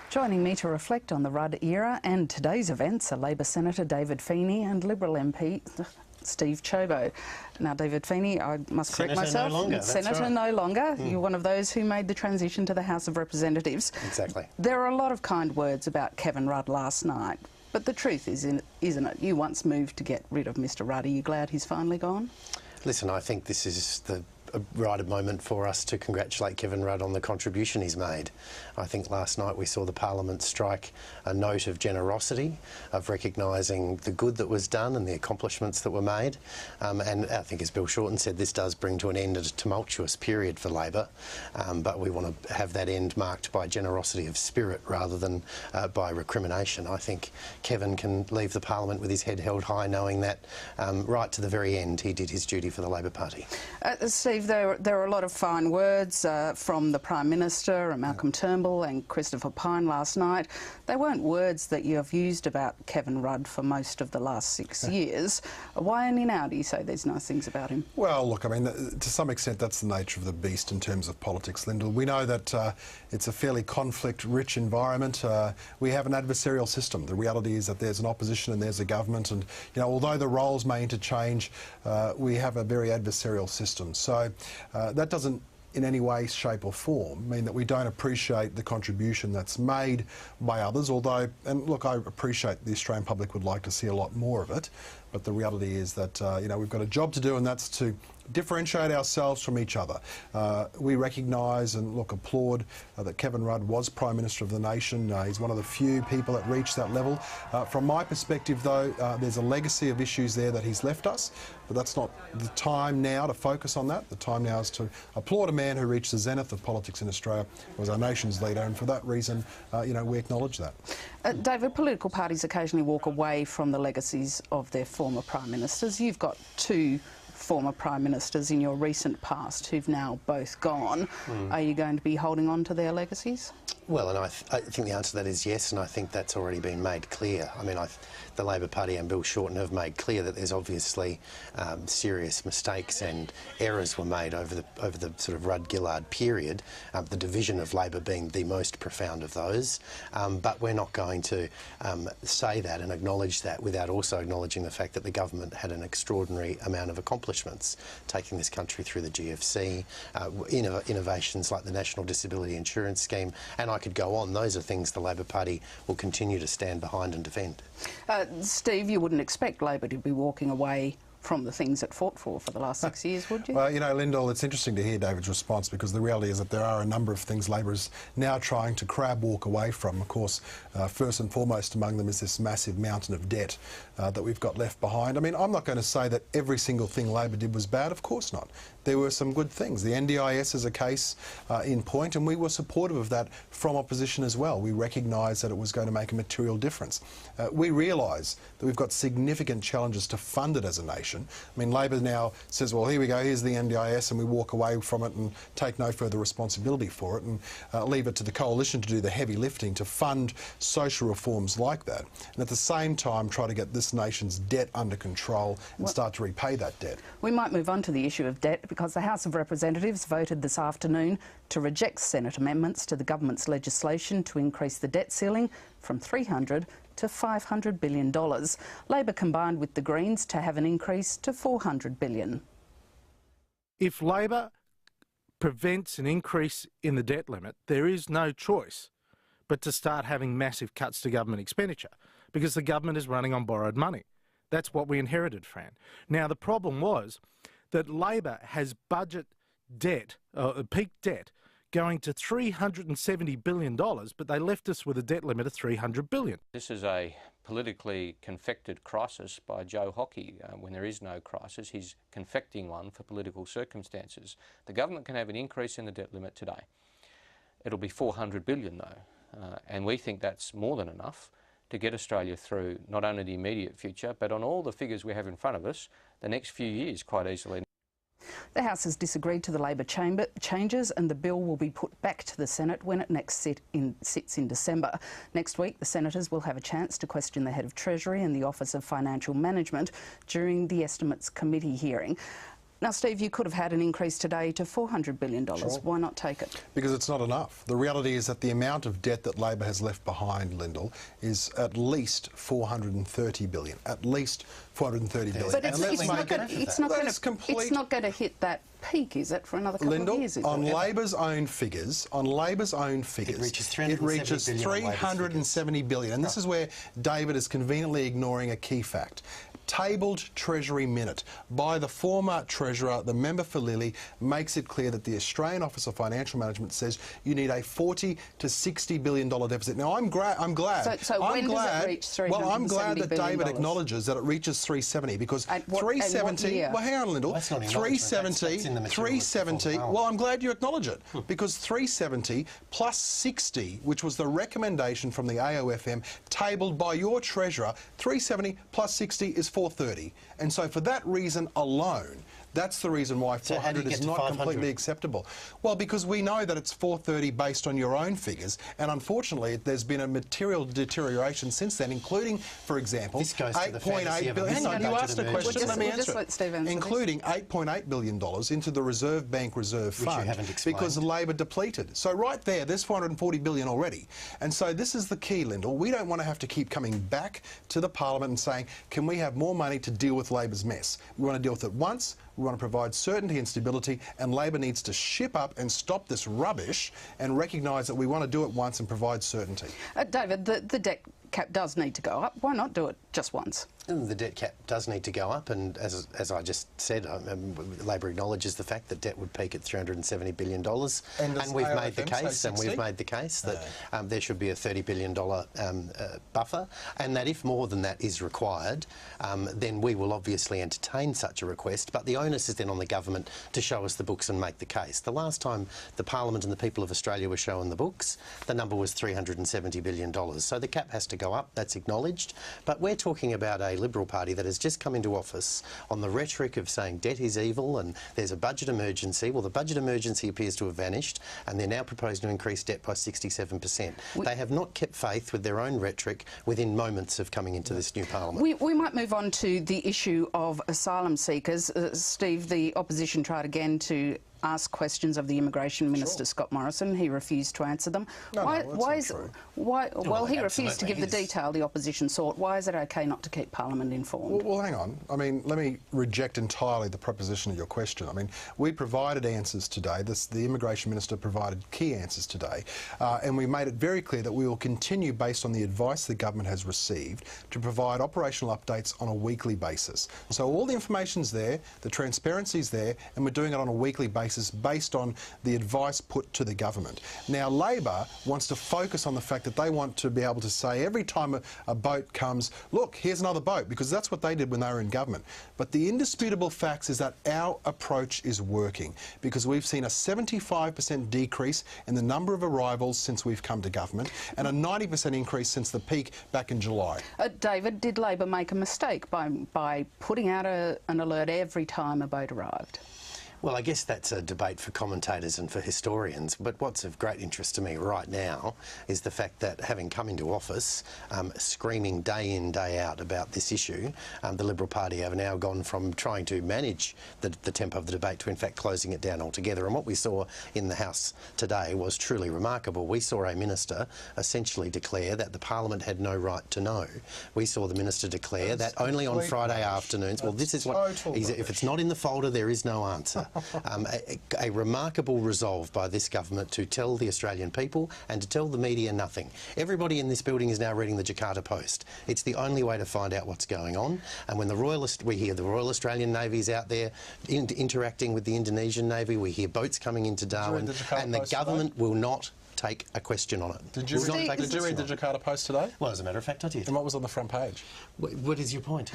Joining me to reflect on the Rudd era and today's events are Labor Senator David Feeney and Liberal MP Steve Ciobo. Now, David Feeney, I must correct myself. No longer, Senator right. no longer. You're one of those who made the transition to the House of Representatives. Exactly. There are a lot of kind words about Kevin Rudd last night, but the truth is, isn't it? You once moved to get rid of Mr. Rudd. Are you glad he's finally gone? Listen, I think this is the right moment for us to congratulate Kevin Rudd on the contribution he's made. I think last night we saw the Parliament strike a note of generosity, of recognising the good that was done and the accomplishments that were made. And I think, as Bill Shorten said, this does bring to an end a tumultuous period for Labor, but we want to have that end marked by generosity of spirit rather than by recrimination. I think Kevin can leave the Parliament with his head held high, knowing that right to the very end he did his duty for the Labor Party. Steve, there are a lot of fine words from the Prime Minister and Malcolm Turnbull and Christopher Pyne last night. They weren't words that you have used about Kevin Rudd for most of the last 6 years. Why only now do you say these nice things about him? Well, look, I mean, to some extent that's the nature of the beast in terms of politics, Lyndall. We know that it's a fairly conflict-rich environment. We have an adversarial system. The reality is that there's an opposition and there's a government, and although the roles may interchange, we have a very adversarial system. So that doesn't in any way, shape or form mean that we don't appreciate the contribution that's made by others, although, and look, I appreciate the Australian public would like to see a lot more of it, but the reality is that we've got a job to do, and that's to differentiate ourselves from each other. We recognise and applaud that Kevin Rudd was Prime Minister of the nation. He's one of the few people that reached that level. From my perspective, though, there's a legacy of issues there that he's left us, but that's not the time now to focus on that. The time now is to applaud a man who reached the zenith of politics in Australia, was our nation's leader, and for that reason, we acknowledge that. David, political parties occasionally walk away from the legacies of their former Prime Ministers. You've got two former Prime Ministers in your recent past who've now both gone. Are you going to be holding on to their legacies? Well, and I think the answer to that is yes, and I think that's already been made clear. I mean, the Labor Party and Bill Shorten have made clear that there's obviously serious mistakes and errors were made over the sort of Rudd-Gillard period, the division of Labor being the most profound of those. But we're not going to say that and acknowledge that without also acknowledging the fact that the government had an extraordinary amount of accomplishments, taking this country through the GFC, innovations like the National Disability Insurance Scheme, and I could go on. Those are things the Labor Party will continue to stand behind and defend. Steve, you wouldn't expect Labor to be walking away from the things it fought for the last 6 years, would you? Well, Lyndall, it's interesting to hear David's response, because the reality is that there are a number of things Labor is now trying to walk away from. Of course, first and foremost among them is this massive mountain of debt that we've got left behind. I mean, I'm not going to say that every single thing Labor did was bad, of course not. There were some good things. The NDIS is a case in point, and we were supportive of that from opposition as well. We recognised that it was going to make a material difference. We realise that we've got significant challenges to fund it as a nation. I mean, Labor now says, well, here we go, here's the NDIS, and we walk away from it and take no further responsibility for it and leave it to the coalition to do the heavy lifting to fund social reforms like that. And at the same time, try to get this nation's debt under control and start to repay that debt. We might move on to the issue of debt, because the House of Representatives voted this afternoon to reject Senate amendments to the government's legislation to increase the debt ceiling from $300 to $500 billion. Labor combined with the Greens to have an increase to $400 billion. If Labor prevents an increase in the debt limit, there is no choice but to start having massive cuts to government expenditure, because the government is running on borrowed money. That's what we inherited, Fran. Now, the problem was that Labor has budget debt, peak debt, going to $370 billion, but they left us with a debt limit of $300 billion. This is a politically confected crisis by Joe Hockey. When there is no crisis, he's confecting one for political circumstances. The government can have an increase in the debt limit today. It'll be $400 billion though, and we think that's more than enough to get Australia through not only the immediate future, but on all the figures we have in front of us, the next few years quite easily. The House has disagreed to the Labor changes, and the bill will be put back to the Senate when it next sits in December. Next week, the senators will have a chance to question the Head of Treasury and the Office of Financial Management during the Estimates Committee hearing. Now, Steve, you could have had an increase today to $400 billion. Sure. Why not take it? Because it's not enough. The reality is that the amount of debt that Labor has left behind, Lyndall, is at least $430 billion. At least $430 billion. But it's not going to hit that peak, is it, for another couple of years? On Labor's own figures, it reaches $370 billion. And this is where David is conveniently ignoring a key fact. Tabled Treasury Minute by the former Treasurer, the member for Lilly, makes it clear that the Australian Office of Financial Management says you need a $40 to $60 billion deficit. Now, I'm glad. So when does it reach $370 billion? Well, I'm glad that David acknowledges that it reaches 370 because 370. Well, hang on, Lyndall. 370. Well, I'm glad you acknowledge it because 370 plus 60, which was the recommendation from the AOFM, tabled by your Treasurer, 370 plus 60 is 430. And so for that reason alone, that's the reason why 400 is not completely acceptable. Well, because we know that it's 430 based on your own figures, and unfortunately there's been a material deterioration since then, including, for example, $8.8 billion. Hang on, you asked a question, let me answer it. Including $8.8 billion into the Reserve Bank Reserve Fund, because Labor depleted. So right there's $440 billion already. And so this is the key, Lyndall. We don't want to have to keep coming back to the Parliament and saying, can we have more money to deal with Labor's mess? We want to deal with it once. We want to provide certainty and stability, and Labor needs to ship up and stop this rubbish and recognise that we want to do it once and provide certainty. David, the debt cap does need to go up. Why not do it just once? The debt cap does need to go up, and as I just said, Labor acknowledges the fact that debt would peak at $370 billion. And we've made the case, that there should be a $30 billion buffer, and that if more than that is required, then we will obviously entertain such a request, but the onus is then on the government to show us the books and make the case. The last time the Parliament and the people of Australia were shown the books, the number was $370 billion. So the cap has to go up, that's acknowledged, but we're talking about a Liberal Party that has just come into office on the rhetoric of saying debt is evil and there's a budget emergency. Well, the budget emergency appears to have vanished, and they're now proposing to increase debt by 67%. They have not kept faith with their own rhetoric within moments of coming into this new Parliament. We might move on to the issue of asylum seekers. Steve, the opposition tried again to ask questions of the Immigration Minister, Scott Morrison. He refused to answer them. He refused to give the detail the opposition sought. Why is it okay not to keep Parliament informed? Well, hang on. I mean, let me reject entirely the proposition of your question. I mean, we provided answers today. The Immigration Minister provided key answers today, and we made it very clear that we will continue, based on the advice the government has received, to provide operational updates on a weekly basis. So all the information's there, the transparency's there, and we're doing it on a weekly basis based on the advice put to the government. Now, Labor wants to focus on the fact that they want to be able to say every time a boat comes, look, here's another boat, because that's what they did when they were in government. But the indisputable facts is that our approach is working, because we've seen a 75% decrease in the number of arrivals since we've come to government, and a 90% increase since the peak back in July. David, did Labor make a mistake by putting out an alert every time a boat arrived? Well, I guess that's a debate for commentators and for historians, but what's of great interest to me right now is the fact that, having come into office, screaming day in, day out about this issue, the Liberal Party have now gone from trying to manage the tempo of the debate to in fact closing it down altogether. And what we saw in the House today was truly remarkable. We saw a minister essentially declare that the Parliament had no right to know. We saw the minister declare that only on Friday afternoons, well, this is what, if it's not in the folder, there is no answer. A remarkable resolve by this government to tell the Australian people and to tell the media nothing. Everybody in this building is now reading the Jakarta Post. It's the only way to find out what's going on. And when we hear the Royal Australian Navy's out there interacting with the Indonesian Navy, we hear boats coming into Darwin, and the government will not take a question on it. Did you read the Jakarta Post today? Well, as a matter of fact, I did. And what was on the front page? What is your point?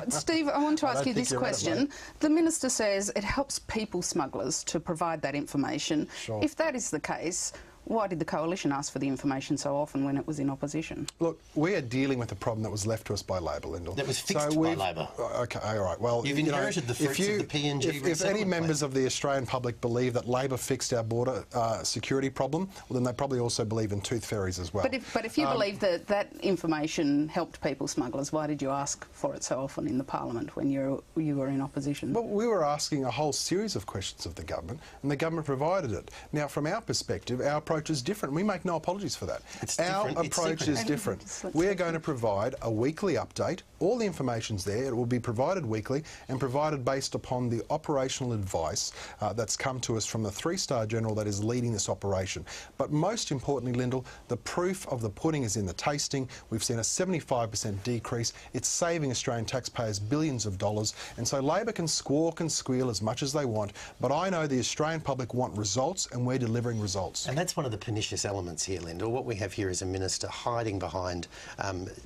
Steve, I want to ask you this question. The Minister says it helps people smugglers to provide that information. Sure. If that is the case, Why did the Coalition ask for the information so often when it was in opposition? Look, we are dealing with a problem that was left to us by Labor, Lyndall. That was fixed by Labor. Okay, all right. Well, You've inherited the fruits of the PNG If any members of the Australian public believe that Labor fixed our border security problem, well, then they probably also believe in tooth fairies as well. But if you believe that that information helped people smugglers, why did you ask for it so often in the Parliament when you were in opposition? Well, we were asking a whole series of questions of the government, and the government provided it. Now, from our perspective, our approach is different. We make no apologies for that. Our approach is different. We are going to provide a weekly update. All the information's there. It will be provided weekly and provided based upon the operational advice that's come to us from the three-star general that is leading this operation. But most importantly, Lyndall, the proof of the pudding is in the tasting. We've seen a 75% decrease. It's saving Australian taxpayers billions of dollars. And so Labor can squawk and squeal as much as they want, but I know the Australian public want results, and we're delivering results. And that's one of the pernicious elements here, Lyndall. What we have here is a minister hiding behind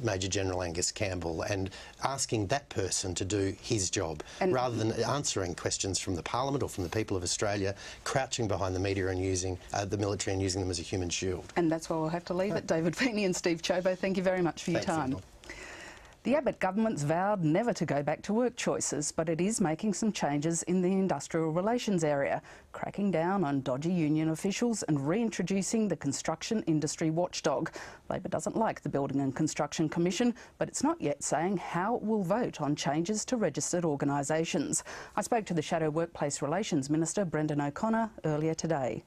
Major General Angus Campbell and asking that person to do his job, rather than answering questions from the Parliament or from the people of Australia, crouching behind the media and using the military and using them as a human shield. And that's why we'll have to leave it. David Feeney and Steve Chobo, thank you very much for your time. Lyndall. The Abbott government's vowed never to go back to work choices, but it is making some changes in the industrial relations area, cracking down on dodgy union officials and reintroducing the construction industry watchdog. Labor doesn't like the Building and Construction Commission, but it's not yet saying how it will vote on changes to registered organisations. I spoke to the Shadow Workplace Relations Minister, Brendan O'Connor, earlier today.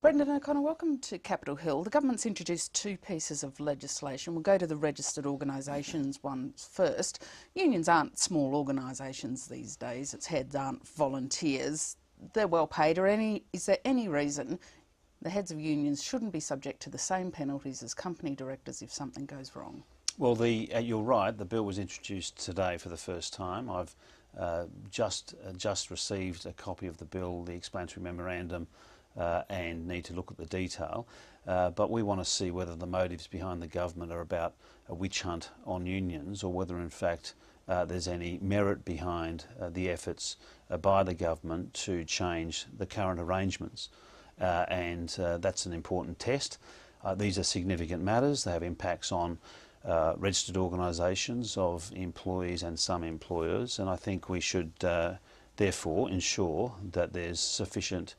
Brendan O'Connor, welcome to Capitol Hill. The government's introduced two pieces of legislation. We'll go to the registered organisations one first. Unions aren't small organisations these days. Its heads aren't volunteers. They're well paid. Is there any reason the heads of unions shouldn't be subject to the same penalties as company directors if something goes wrong? Well, you're right. The bill was introduced today for the first time. I've just received a copy of the bill, the explanatory memorandum, and need to look at the detail. But we want to see whether the motives behind the government are about a witch hunt on unions, or whether in fact there's any merit behind the efforts by the government to change the current arrangements. And that's an important test. These are significant matters. They have impacts on registered organisations of employees and some employers, and I think we should therefore ensure that there's sufficient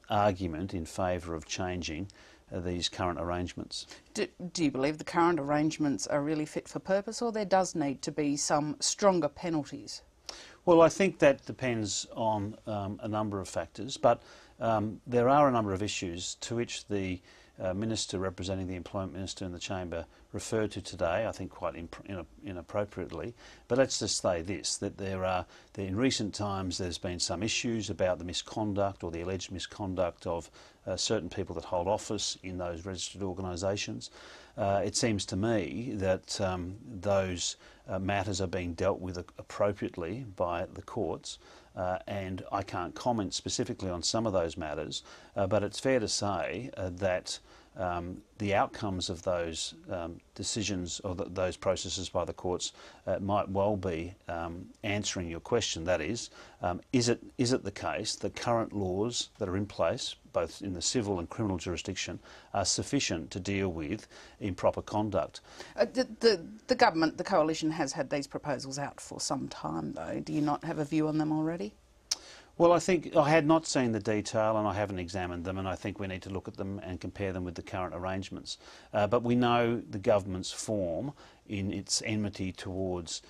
argument in favour of changing these current arrangements. Do you believe the current arrangements are really fit for purpose, or there does need to be some stronger penalties? Well, I think that depends on a number of factors, but there are a number of issues to which the Minister representing the Employment Minister in the Chamber referred to today, I think quite inappropriately. But let's just say this, that in recent times there's been some issues about the misconduct or the alleged misconduct of certain people that hold office in those registered organisations. It seems to me that those matters are being dealt with appropriately by the courts. And I can't comment specifically on some of those matters, but it's fair to say that the outcomes of those decisions or those processes by the courts might well be answering your question. That is it the case that current laws that are in place, both in the civil and criminal jurisdiction, are sufficient to deal with improper conduct? The government, the coalition, has had these proposals out for some time, though. Do you not have a view on them already? Well, I think I had not seen the detail and I haven't examined them, and I think we need to look at them and compare them with the current arrangements. But we know the government's form in its enmity towards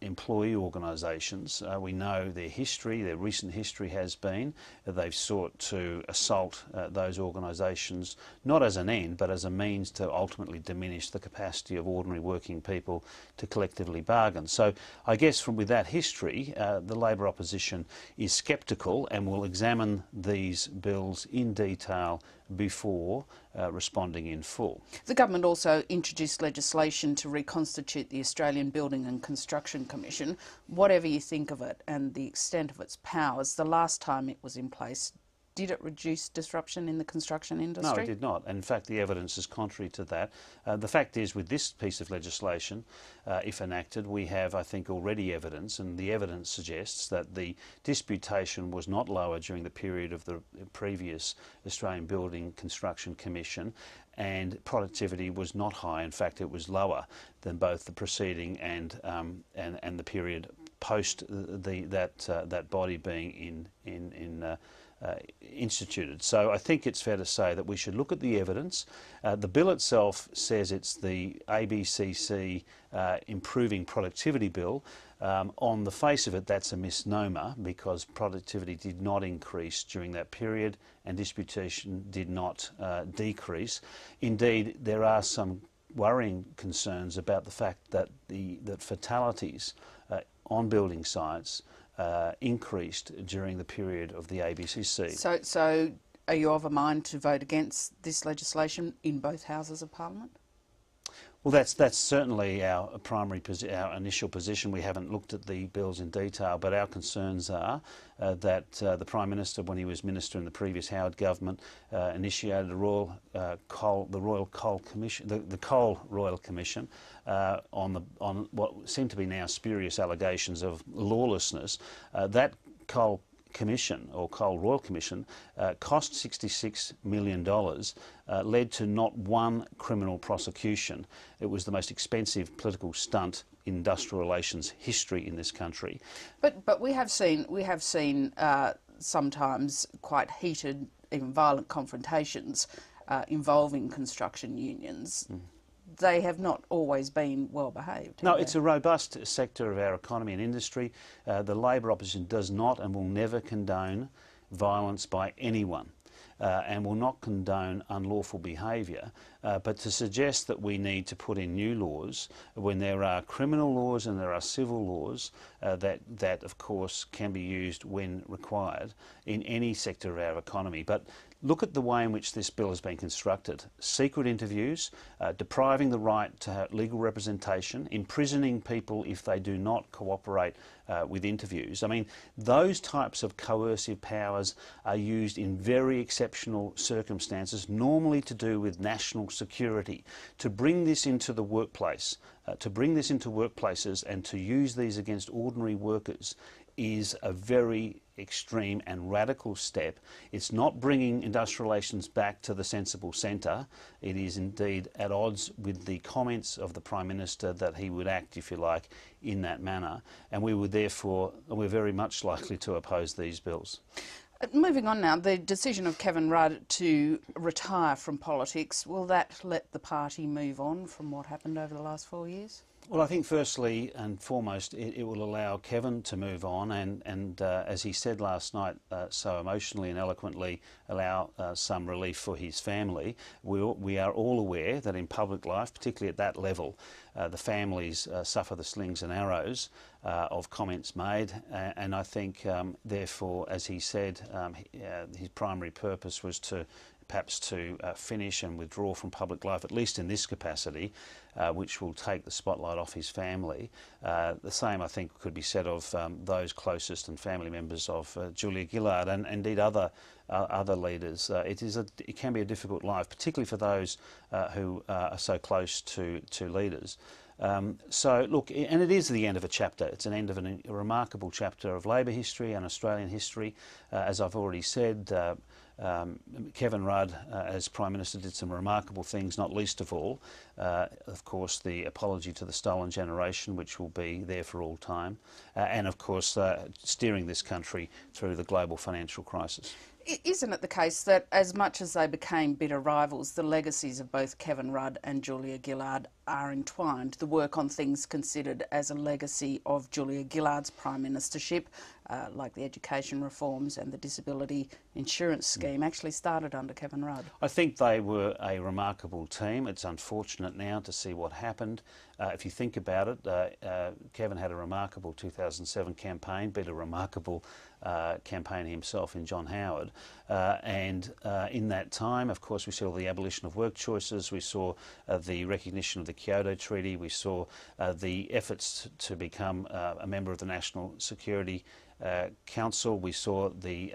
employee organisations. We know their history, their recent history has been that they've sought to assault those organisations, not as an end, but as a means to ultimately diminish the capacity of ordinary working people to collectively bargain. So I guess with that history, the Labor opposition is sceptical and will examine these bills in detail before responding in full. The government also introduced legislation to reconstitute the Australian Building and Construction Commission. Whatever you think of it and the extent of its powers, the last time it was in place did it reduce disruption in the construction industry? No, it did not. In fact, the evidence is contrary to that. The fact is, with this piece of legislation, if enacted, we have, I think, already evidence, and the evidence suggests that the disputation was not lower during the period of the previous Australian Building Construction Commission, and productivity was not high. In fact, it was lower than both the preceding and the period post that body being instituted. So I think it's fair to say that we should look at the evidence. The bill itself says it's the ABCC Improving Productivity Bill. On the face of it, that's a misnomer, because productivity did not increase during that period and disputation did not decrease. Indeed, there are some worrying concerns about the fact that that fatalities on building sites increased during the period of the ABCC. So are you of a mind to vote against this legislation in both Houses of Parliament? Well, that's certainly our our initial position. We haven't looked at the bills in detail, but our concerns are that the Prime Minister, when he was Minister in the previous Howard government, initiated the Royal Coal Commission on what seem to be now spurious allegations of lawlessness. That Coal Commission, or Coal Royal Commission, cost $66 million, led to not one criminal prosecution. It was the most expensive political stunt in industrial relations history in this country. But we have seen sometimes quite heated, even violent confrontations involving construction unions. They have not always been well behaved. No, it's a robust sector of our economy and industry. The Labor opposition does not and will never condone violence by anyone. And will not condone unlawful behaviour, but to suggest that we need to put in new laws when there are criminal laws and there are civil laws that of course can be used when required in any sector of our economy. But look at the way in which this bill has been constructed. Secret interviews, depriving the right to have legal representation, imprisoning people if they do not cooperate with interviews. I mean, those types of coercive powers are used in very exceptional circumstances, normally to do with national security. To bring this into the workplace, to bring this into workplaces and to use these against ordinary workers is a very extreme and radical step. It's not bringing industrial relations back to the sensible centre. It is indeed at odds with the comments of the Prime Minister that he would act, if you like, in that manner. And we would therefore, we're very much likely to oppose these bills. Moving on now, the decision of Kevin Rudd to retire from politics, will that let the party move on from what happened over the last 4 years? Well, I think firstly and foremost it will allow Kevin to move on and as he said last night so emotionally and eloquently, allow some relief for his family. We are all aware that in public life, particularly at that level, the families suffer the slings and arrows of comments made, and I think therefore, as he said, his primary purpose was to perhaps to finish and withdraw from public life, at least in this capacity, which will take the spotlight off his family. The same, I think, could be said of those closest and family members of Julia Gillard and indeed other leaders. It can be a difficult life, particularly for those who are so close to leaders. So look, and it is the end of a chapter. It's an end of a remarkable chapter of Labor history and Australian history. As I've already said, Kevin Rudd, as Prime Minister, did some remarkable things, not least of all, of course, the apology to the stolen generation, which will be there for all time, and of course, steering this country through the global financial crisis. Isn't it the case that as much as they became bitter rivals, the legacies of both Kevin Rudd and Julia Gillard are entwined? The work on things considered as a legacy of Julia Gillard's Prime Ministership, like the education reforms and the disability insurance scheme, actually started under Kevin Rudd. I think they were a remarkable team. It's unfortunate now to see what happened. If you think about it, Kevin had a remarkable 2007 campaign, beat a remarkable campaign himself in John Howard. And in that time, of course, we saw the abolition of work choices, we saw the recognition of the Kyoto Treaty, we saw the efforts to become a member of the National Security Council. We saw the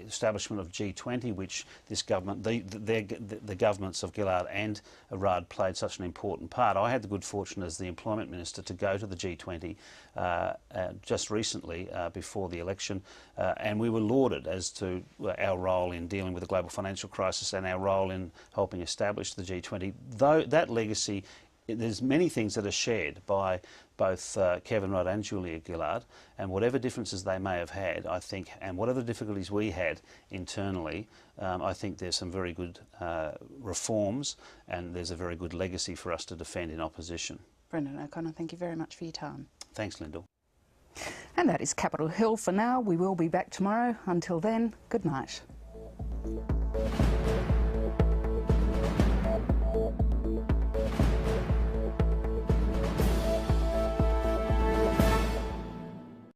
establishment of G20, which this government, the governments of Gillard and Rudd played such an important part. I had the good fortune as the Employment Minister to go to the G20 just recently before the election, and we were lauded as to our role in dealing with the global financial crisis and our role in helping establish the G20. Though that legacy, there's many things that are shared by both Kevin Rudd and Julia Gillard, and whatever differences they may have had, I think, and whatever difficulties we had internally, I think there's some very good reforms, and there's a very good legacy for us to defend in opposition. Brendan O'Connor, thank you very much for your time. Thanks, Lyndall. And that is Capitol Hill for now. We will be back tomorrow. Until then, good night.